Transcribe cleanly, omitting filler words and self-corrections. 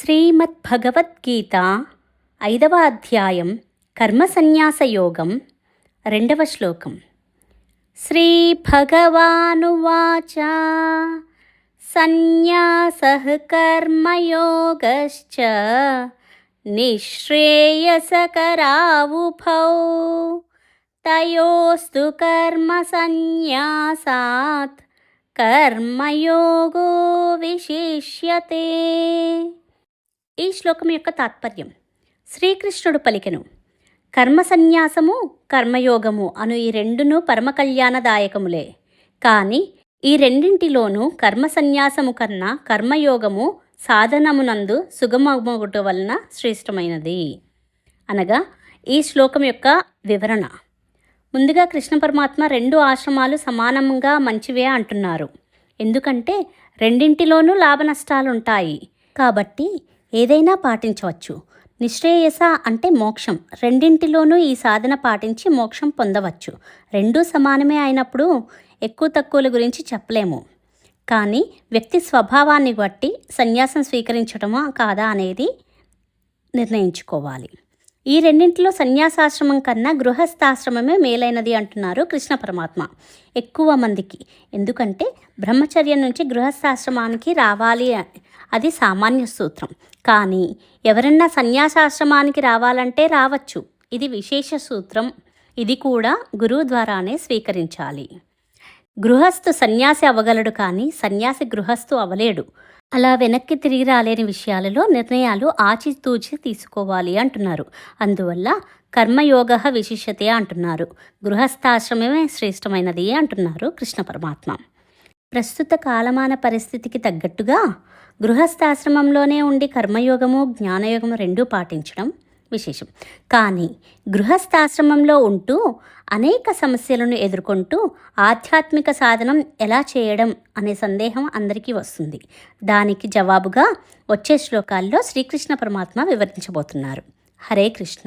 శ్రీమద్భగవద్గీత 5వ అధ్యాయం కర్మసన్యాసయోగం 2వ శ్లోకం. శ్రీభగవానువాచ సన్యాసః కర్మయోగశ్చ నిశ్రేయసకరావుభౌ తయోస్తు కర్మసన్యాసాత్ కర్మయోగో విశిష్యతే. ఈ శ్లోకం యొక్క తాత్పర్యం: శ్రీకృష్ణుడు పలికెను, కర్మసన్యాసము కర్మయోగము అను ఈ రెండును పరమ కళ్యాణదాయకములే. కానీ ఈ రెండింటిలోనూ కర్మసన్యాసము కన్నా కర్మయోగము సాధనమునందు సుగమగుట వలన శ్రేష్టమైనది. అనగా ఈ శ్లోకం యొక్క వివరణ. ముందుగా కృష్ణ పరమాత్మ రెండు ఆశ్రమాలు సమానంగా మంచివే అంటున్నారు. ఎందుకంటే రెండింటిలోనూ లాభ నష్టాలుంటాయి కాబట్టి ఏదైనా పాటించవచ్చు. నిశ్రేయస అంటే మోక్షం. రెండింటిలోనూ ఈ సాధన పాటించి మోక్షం పొందవచ్చు. రెండూ సమానమే అయినప్పుడు ఎక్కువ తక్కువల గురించి చెప్పలేము. కానీ వ్యక్తి స్వభావాన్ని బట్టి సన్యాసం స్వీకరించడమా కాదా అనేది నిర్ణయించుకోవాలి. ఈ రెండింటిలో సన్యాసాశ్రమం కన్నా గృహస్థాశ్రమమే మేలైనది అంటున్నారు కృష్ణ పరమాత్మ ఎక్కువ మందికి. ఎందుకంటే బ్రహ్మచర్యం నుంచి గృహస్థాశ్రమానికి రావాలి, అది సామాన్య సూత్రం. కానీ ఎవరన్నా సన్యాసాశ్రమానికి రావాలంటే రావచ్చు, ఇది విశేష సూత్రం. ఇది కూడా గురువు ద్వారానే స్వీకరించాలి. గృహస్థు సన్యాసి అవ్వగలడు, కానీ సన్యాసి గృహస్థు అవ్వలేడు. అలా వెనక్కి తిరిగి రాలేని విషయాలలో నిర్ణయాలు ఆచితూచి తీసుకోవాలి అంటున్నారు. అందువల్ల కర్మయోగ విశిష్యతే అంటున్నారు. గృహస్థాశ్రమమే శ్రేష్టమైనది అంటున్నారు కృష్ణ పరమాత్మ. ప్రస్తుత కాలమాన పరిస్థితికి తగ్గట్టుగా గృహస్థాశ్రమంలోనే ఉండి కర్మయోగము జ్ఞానయోగము రెండూ పాటించడం విశేషం. కానీ గృహస్థాశ్రమంలో ఉంటూ అనేక సమస్యలను ఎదుర్కొంటూ ఆధ్యాత్మిక సాధనం ఎలా చేయడం అనే సందేహం అందరికీ వస్తుంది. దానికి జవాబుగా వచ్చే శ్లోకాల్లో శ్రీకృష్ణ పరమాత్మ వివరించబోతున్నారు. హరే కృష్ణ.